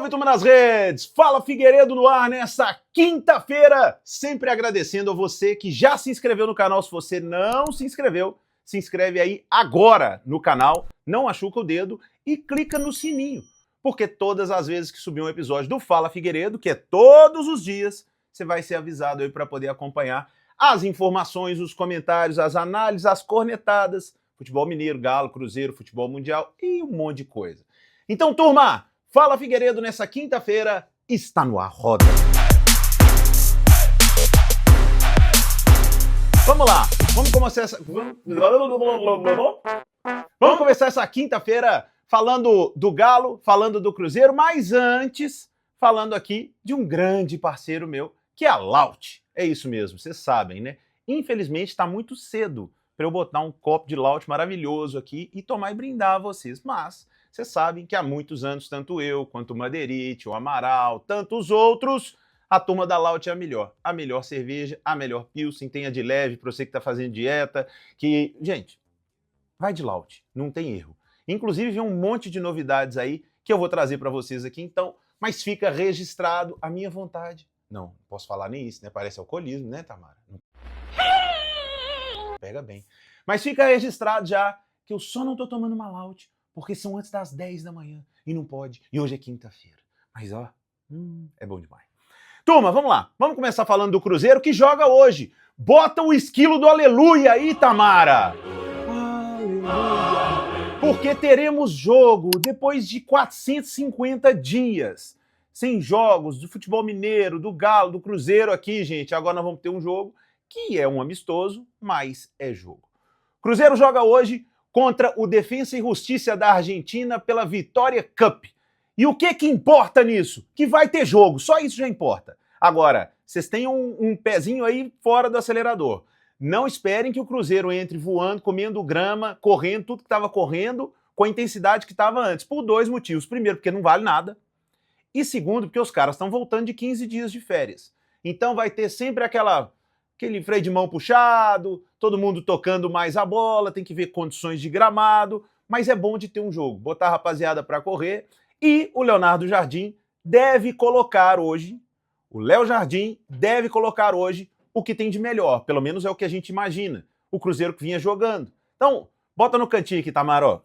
Salve, turma nas redes! Fala Figueiredo no ar nessa quinta-feira! Sempre agradecendo a você que já se inscreveu no canal. Se você não se inscreveu, se inscreve aí agora no canal, não machuca o dedo e clica no sininho, porque todas as vezes que subir um episódio do Fala Figueiredo, que é todos os dias, você vai ser avisado aí para poder acompanhar as informações, os comentários, as análises, as cornetadas, futebol mineiro, Galo, Cruzeiro, futebol mundial e um monte de coisa. Então, turma, Fala Figueiredo nessa quinta-feira está no ar, roda. Vamos lá, vamos começar essa quinta-feira falando do Galo, falando do Cruzeiro, mas antes, falando aqui de um grande parceiro meu, que é a Laut. É isso mesmo, vocês sabem, né? Infelizmente está muito cedo para eu botar um copo de Laut maravilhoso aqui e tomar e brindar a vocês, mas vocês sabem que há muitos anos, tanto eu, quanto o Madeirite, o Amaral, tantos outros, a turma da Laut é a melhor cerveja, a melhor pilsen, tenha de leve para você que está fazendo dieta, que, gente, vai de Laut, não tem erro. Inclusive, vem um monte de novidades aí que eu vou trazer para vocês aqui, então, mas fica registrado a minha vontade. Não posso falar nem isso, né? Parece alcoolismo, né, Tamara? Pega bem. Mas fica registrado já que eu só não tô tomando uma Laut porque são antes das 10 da manhã e não pode. E hoje é quinta-feira. Mas ó, é bom demais. Turma, vamos lá. Vamos começar falando do Cruzeiro que joga hoje. Bota o esquilo do aleluia aí, Tamara. Aleluia. Porque teremos jogo depois de 450 dias. Sem jogos do futebol mineiro, do Galo, do Cruzeiro aqui, gente. Agora nós vamos ter um jogo que é um amistoso, mas é jogo. Cruzeiro joga hoje contra o Defensa e Justiça da Argentina pela Vitória Cup. E o que importa nisso? Que vai ter jogo, só isso já importa. Agora, vocês têm um pezinho aí fora do acelerador. Não esperem que o Cruzeiro entre voando, comendo grama, correndo, tudo que estava correndo, com a intensidade que estava antes. Por dois motivos. Primeiro, porque não vale nada. E segundo, porque os caras estão voltando de 15 dias de férias. Então vai ter sempre aquele freio de mão puxado, todo mundo tocando mais a bola, tem que ver condições de gramado, mas é bom de ter um jogo, botar a rapaziada para correr, e o Leonardo Jardim deve colocar hoje, o Léo Jardim deve colocar hoje o que tem de melhor, pelo menos é o que a gente imagina, o Cruzeiro que vinha jogando. Então, bota no cantinho aqui, Tamara, ó.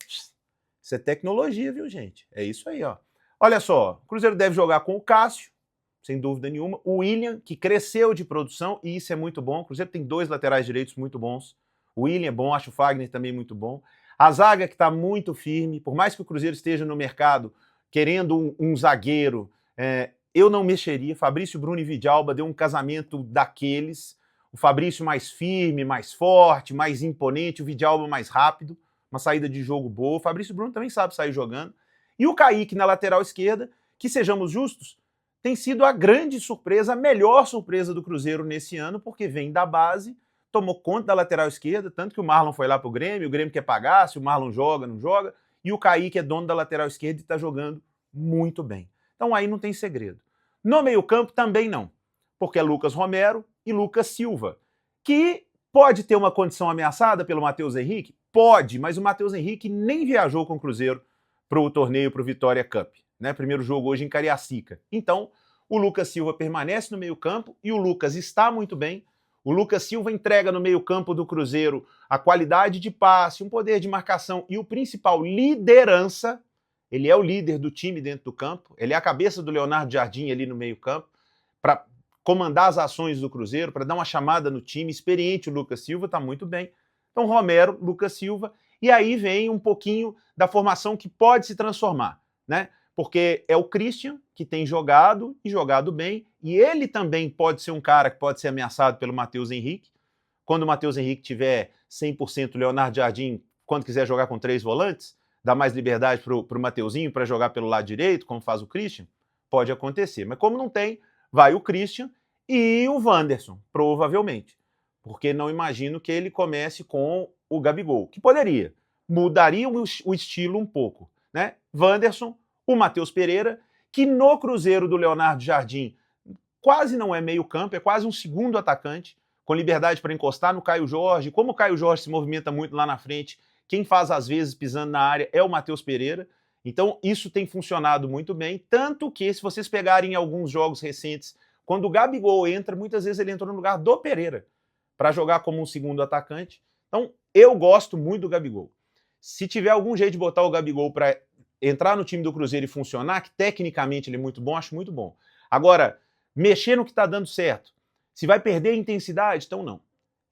Isso é tecnologia, viu, gente? É isso aí, ó. Olha só, o Cruzeiro deve jogar com o Cássio, sem dúvida nenhuma. O William, que cresceu de produção, e isso é muito bom. O Cruzeiro tem dois laterais direitos muito bons. O William é bom, acho o Fagner também muito bom. A zaga que está muito firme, por mais que o Cruzeiro esteja no mercado querendo um zagueiro, eu não mexeria. Fabrício, Bruno e Vidalba deu um casamento daqueles. O Fabrício mais firme, mais forte, mais imponente, o Vidalba mais rápido, uma saída de jogo boa. O Fabrício Bruno também sabe sair jogando. E o Kaique na lateral esquerda, que sejamos justos, tem sido a grande surpresa, a melhor surpresa do Cruzeiro nesse ano, porque vem da base, tomou conta da lateral esquerda, tanto que o Marlon foi lá pro Grêmio, o Grêmio quer pagar, se o Marlon joga, não joga, e o Kaique é dono da lateral esquerda e está jogando muito bem. Então aí não tem segredo. No meio-campo também não, porque é Lucas Romero e Lucas Silva, que pode ter uma condição ameaçada pelo Matheus Henrique? Pode, mas o Matheus Henrique nem viajou com o Cruzeiro para o torneio, para o Vitória Cup. Né, primeiro jogo hoje em Cariacica. Então, o Lucas Silva permanece no meio-campo e o Lucas está muito bem. O Lucas Silva entrega no meio-campo do Cruzeiro a qualidade de passe, um poder de marcação e o principal, liderança. Ele é o líder do time dentro do campo, ele é a cabeça do Leonardo Jardim ali no meio-campo, para comandar as ações do Cruzeiro, para dar uma chamada no time. Experiente o Lucas Silva, está muito bem. Então, Romero, Lucas Silva, e aí vem um pouquinho da formação que pode se transformar, né? Porque é o Christian que tem jogado e jogado bem, e ele também pode ser um cara que pode ser ameaçado pelo Matheus Henrique. Quando o Matheus Henrique tiver 100%, o Leonardo Jardim, quando quiser jogar com 3 volantes, dá mais liberdade pro Mateuzinho para jogar pelo lado direito, como faz o Christian, pode acontecer. Mas como não tem, vai o Christian e o Wanderson, provavelmente. Porque não imagino que ele comece com o Gabigol, que poderia. Mudaria o estilo um pouco, né? Wanderson, o Matheus Pereira, que no Cruzeiro do Leonardo Jardim quase não é meio campo, é quase um segundo atacante, com liberdade para encostar no Caio Jorge. Como o Caio Jorge se movimenta muito lá na frente, quem faz às vezes pisando na área é o Matheus Pereira. Então, isso tem funcionado muito bem, tanto que, se vocês pegarem alguns jogos recentes, quando o Gabigol entra, muitas vezes ele entra no lugar do Pereira, para jogar como um segundo atacante. Então, eu gosto muito do Gabigol. Se tiver algum jeito de botar o Gabigol para entrar no time do Cruzeiro e funcionar, que tecnicamente ele é muito bom, acho muito bom. Agora, mexer no que está dando certo, se vai perder a intensidade, então não.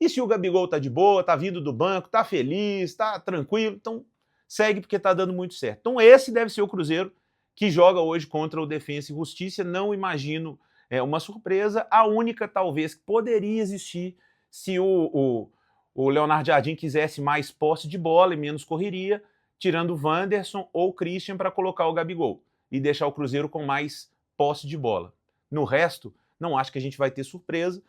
E se o Gabigol tá de boa, tá vindo do banco, tá feliz, tá tranquilo, então segue porque tá dando muito certo. Então esse deve ser o Cruzeiro que joga hoje contra o Defensa e Justiça. Não imagino uma surpresa. A única, talvez, que poderia existir se o Leonardo Jardim quisesse mais posse de bola e menos correria, tirando o Wanderson ou o Christian para colocar o Gabigol e deixar o Cruzeiro com mais posse de bola. No resto, não acho que a gente vai ter surpresa.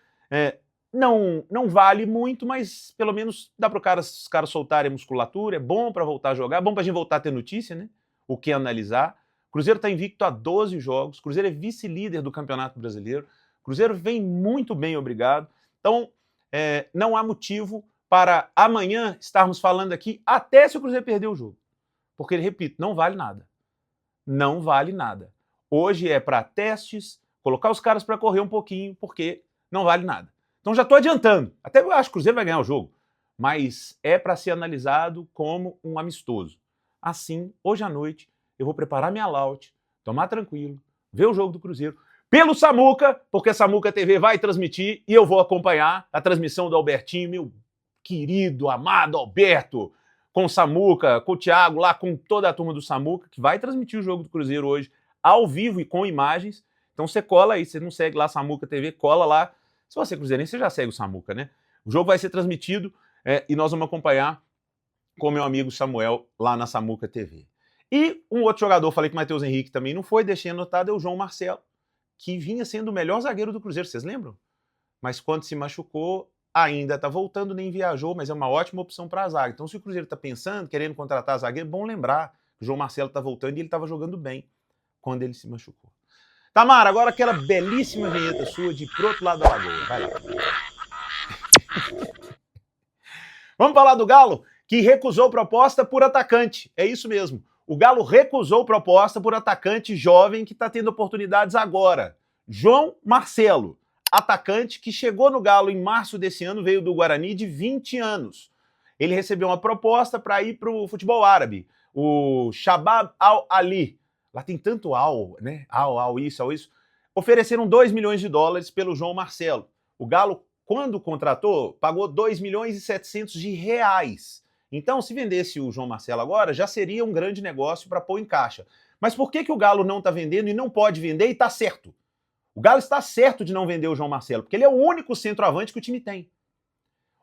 Não vale muito, mas pelo menos dá para os caras soltarem a musculatura, é bom para voltar a jogar, é bom para a gente voltar a ter notícia, né? O que analisar. O Cruzeiro está invicto a 12 jogos, o Cruzeiro é vice-líder do Campeonato Brasileiro, o Cruzeiro vem muito bem, obrigado. Então, não há motivo para amanhã estarmos falando aqui até se o Cruzeiro perder o jogo. Porque, repito, não vale nada. Não vale nada. Hoje é para testes, colocar os caras para correr um pouquinho, porque não vale nada. Então já estou adiantando. Até eu acho que o Cruzeiro vai ganhar o jogo. Mas é para ser analisado como um amistoso. Assim, hoje à noite, eu vou preparar minha laute, tomar tranquilo, ver o jogo do Cruzeiro, pelo Samuca, porque a Samuca TV vai transmitir e eu vou acompanhar a transmissão do Albertinho, meu querido, amado Alberto, com o Samuca, com o Thiago lá, com toda a turma do Samuca, que vai transmitir o jogo do Cruzeiro hoje, ao vivo e com imagens. Então você cola aí, você não segue lá a Samuca TV, cola lá. Se você é cruzeirense, você já segue o Samuca, né? O jogo vai ser transmitido e nós vamos acompanhar com meu amigo Samuel lá na Samuca TV. E um outro jogador, falei que o Matheus Henrique também não foi, deixei anotado, é o João Marcelo, que vinha sendo o melhor zagueiro do Cruzeiro, vocês lembram? Mas quando se machucou, ainda tá voltando, nem viajou, mas é uma ótima opção para a zaga. Então, se o Cruzeiro tá pensando, querendo contratar zagueiro, é bom lembrar que o João Marcelo tá voltando e ele tava jogando bem quando ele se machucou. Tamara, agora aquela belíssima vinheta sua de Pro Outro Lado da Lagoa. Vai lá. Vamos falar do Galo, que recusou proposta por atacante. É isso mesmo. O Galo recusou proposta por atacante jovem que está tendo oportunidades agora. João Marcelo, atacante que chegou no Galo em março desse ano, veio do Guarani, de 20 anos. Ele recebeu uma proposta para ir para o futebol árabe, o Shabab Al-Ali. Lá tem tanto Al, né? Al isso. Ofereceram 2 milhões de dólares pelo João Marcelo. O Galo, quando contratou, pagou 2 milhões e 700 de reais. Então, se vendesse o João Marcelo agora, já seria um grande negócio para pôr em caixa. Mas por que o Galo não está vendendo e não pode vender e está certo? O Galo está certo de não vender o João Marcelo, porque ele é o único centroavante que o time tem.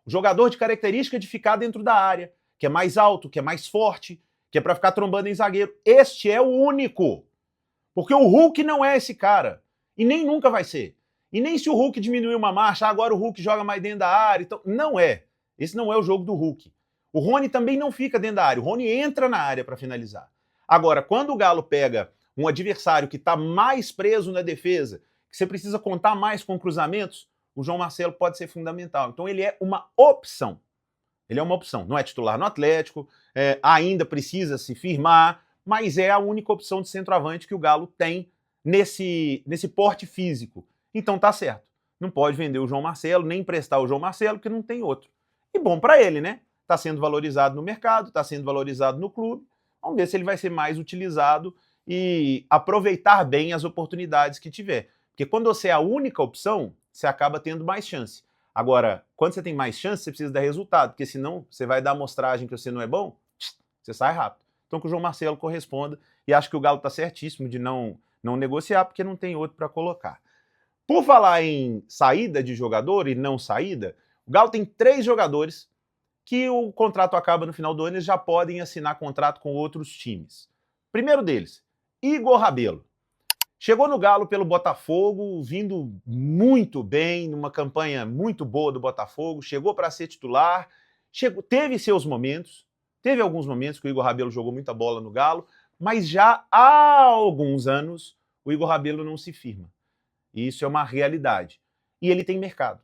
O jogador de característica de ficar dentro da área, que é mais alto, que é mais forte, que é para ficar trombando em zagueiro. Este é o único. Porque o Hulk não é esse cara. E nem nunca vai ser. E nem se o Hulk diminuir uma marcha, agora o Hulk joga mais dentro da área. Então, não é. Esse não é o jogo do Hulk. O Rony também não fica dentro da área. O Rony entra na área para finalizar. Agora, quando o Galo pega um adversário que está mais preso na defesa, que você precisa contar mais com cruzamentos, o João Marcelo pode ser fundamental. Então ele é uma opção. Ele é uma opção. Não é titular no Atlético, ainda precisa se firmar, mas é a única opção de centroavante que o Galo tem nesse porte físico. Então tá certo. Não pode vender o João Marcelo, nem emprestar o João Marcelo, porque não tem outro. E bom para ele, né? Tá sendo valorizado no mercado, tá sendo valorizado no clube. Vamos ver se ele vai ser mais utilizado e aproveitar bem as oportunidades que tiver. Porque quando você é a única opção, você acaba tendo mais chance. Agora, quando você tem mais chance, você precisa dar resultado, porque senão você vai dar amostragem que você não é bom, você sai rápido. Então que o João Marcelo corresponda, e acho que o Galo está certíssimo de não negociar, porque não tem outro para colocar. Por falar em saída de jogador e não saída, o Galo tem 3 jogadores que o contrato acaba no final do ano e eles já podem assinar contrato com outros times. Primeiro deles, Igor Rabelo. Chegou no Galo pelo Botafogo, vindo muito bem, numa campanha muito boa do Botafogo, chegou para ser titular, teve seus momentos, teve alguns momentos que o Igor Rabelo jogou muita bola no Galo, mas já há alguns anos o Igor Rabelo não se firma. E isso é uma realidade. E ele tem mercado.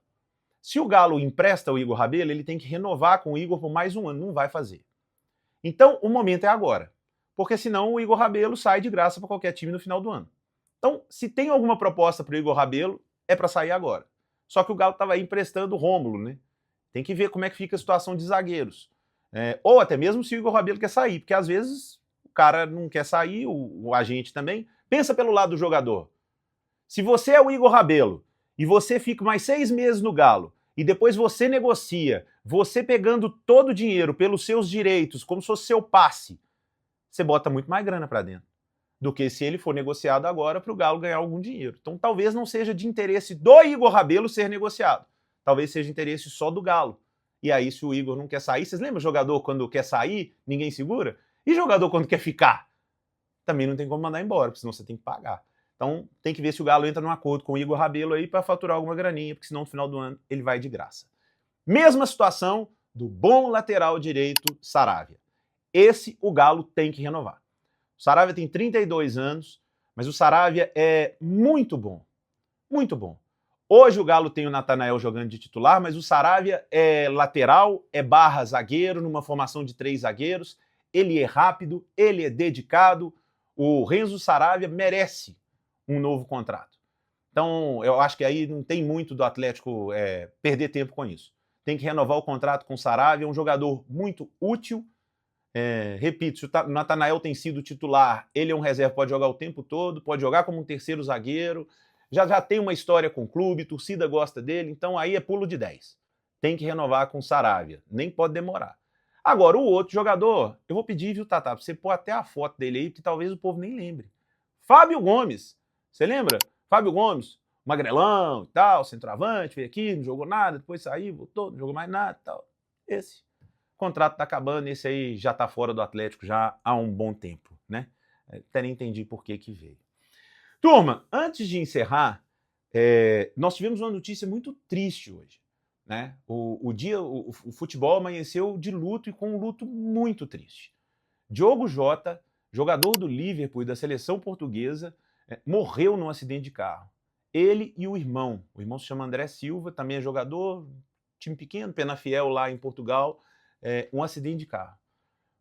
Se o Galo empresta o Igor Rabelo, ele tem que renovar com o Igor por mais um ano, não vai fazer. Então, o momento é agora. porque senão o Igor Rabelo sai de graça para qualquer time no final do ano. Então, se tem alguma proposta para o Igor Rabelo, é para sair agora. Só que o Galo estava aí emprestando o Rômulo, né? Tem que ver como é que fica a situação de zagueiros. Ou até mesmo se o Igor Rabelo quer sair, porque às vezes o cara não quer sair, o agente também. Pensa pelo lado do jogador. Se você é o Igor Rabelo e você fica mais 6 meses no Galo e depois você negocia, você pegando todo o dinheiro pelos seus direitos, como se fosse seu passe, você bota muito mais grana para dentro do que se ele for negociado agora para o Galo ganhar algum dinheiro. Então talvez não seja de interesse do Igor Rabelo ser negociado. Talvez seja interesse só do Galo. E aí, se o Igor não quer sair, vocês lembram jogador quando quer sair, ninguém segura? E jogador quando quer ficar? Também não tem como mandar embora, porque senão você tem que pagar. Então tem que ver se o Galo entra num acordo com o Igor Rabelo aí para faturar alguma graninha, porque senão no final do ano ele vai de graça. Mesma situação do bom lateral direito Saravia. Esse o Galo tem que renovar. O Saravia tem 32 anos, mas o Saravia é muito bom. Muito bom. Hoje o Galo tem o Natanael jogando de titular, mas o Saravia é lateral, é barra zagueiro, numa formação de 3 zagueiros. Ele é rápido, ele é dedicado. O Renzo Saravia merece um novo contrato. Então, eu acho que aí não tem muito do Atlético perder tempo com isso. Tem que renovar o contrato com o Saravia, é um jogador muito útil. Repito, se o Natanael tem sido titular, ele é um reserva, pode jogar o tempo todo, pode jogar como um terceiro zagueiro, já tem uma história com o clube, torcida gosta dele, então aí é pulo de 10. Tem que renovar com o Saravia, nem pode demorar. Agora, o outro jogador, eu vou pedir, viu, Tatá, pra você pôr até a foto dele aí, porque talvez o povo nem lembre. Fábio Gomes, você lembra? Fábio Gomes, magrelão e tal, centroavante, veio aqui, não jogou nada, depois saiu, voltou, não jogou mais nada e tal. Esse. O contrato tá acabando, esse aí já tá fora do Atlético já há um bom tempo, né? Até nem entendi por que veio. Turma, antes de encerrar, nós tivemos uma notícia muito triste hoje, né? O futebol amanheceu de luto e com um luto muito triste. Diogo Jota, jogador do Liverpool e da seleção portuguesa, morreu num acidente de carro. Ele e o irmão se chama André Silva, também é jogador, time pequeno, Penafiel lá em Portugal, um acidente de carro.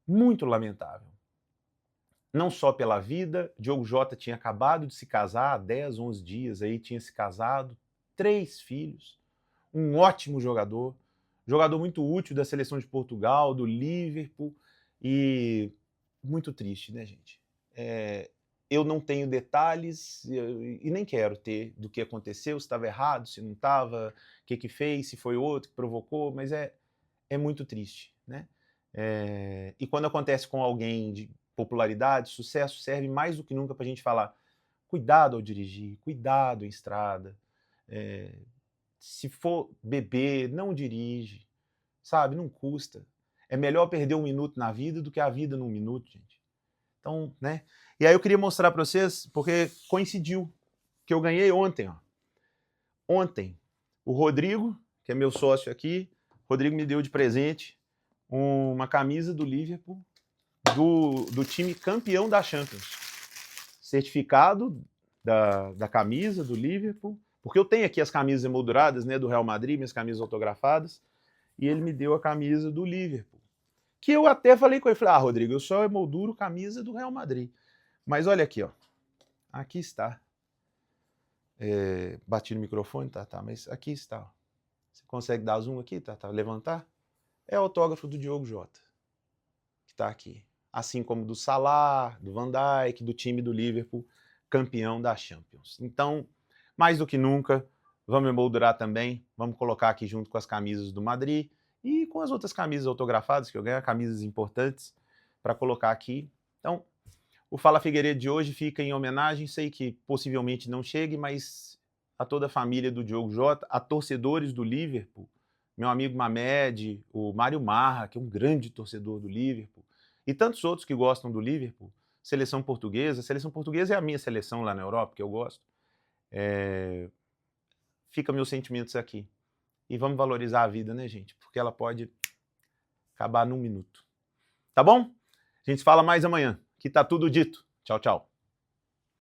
Muito lamentável. Não só pela vida, Diogo Jota tinha acabado de se casar há 10, 11 dias, aí tinha se casado, 3 filhos, um ótimo jogador muito útil da seleção de Portugal, do Liverpool, e muito triste, né, gente? Eu não tenho detalhes e nem quero ter do que aconteceu, se estava errado, se não estava, o que fez, se foi outro que provocou, mas é muito triste, né? E quando acontece com alguém de popularidade, sucesso, serve mais do que nunca para a gente falar cuidado ao dirigir, cuidado em estrada, se for beber, não dirige, sabe? Não custa. É melhor perder 1 minuto na vida do que a vida num minuto, gente. Então, né? E aí eu queria mostrar para vocês, porque coincidiu, que eu ganhei ontem, ó. Ontem, o Rodrigo, que é meu sócio aqui, Rodrigo me deu de presente uma camisa do Liverpool, do time campeão da Champions. Certificado da camisa do Liverpool, porque eu tenho aqui as camisas emolduradas, né, do Real Madrid, minhas camisas autografadas, e ele me deu a camisa do Liverpool. Que eu até falei com ele, falei, Rodrigo, eu só emolduro camisa do Real Madrid. Mas olha aqui, ó. Aqui está. Bati no microfone, tá, mas aqui está. Ó. Você consegue dar zoom aqui, tá? Levantar? É o autógrafo do Diogo Jota, que está aqui. Assim como do Salah, do Van Dijk, do time do Liverpool, campeão da Champions. Então, mais do que nunca, vamos emoldurar também, vamos colocar aqui junto com as camisas do Madrid e com as outras camisas autografadas que eu ganho, camisas importantes, para colocar aqui. Então, o Fala Figueiredo de hoje fica em homenagem, sei que possivelmente não chegue, mas a toda a família do Diogo Jota, a torcedores do Liverpool, meu amigo Mamed, o Mário Marra, que é um grande torcedor do Liverpool, e tantos outros que gostam do Liverpool, seleção portuguesa é a minha seleção lá na Europa, que eu gosto. Fica meus sentimentos aqui. E vamos valorizar a vida, né, gente? Porque ela pode acabar num minuto. Tá bom? A gente se fala mais amanhã, que tá tudo dito. Tchau, tchau.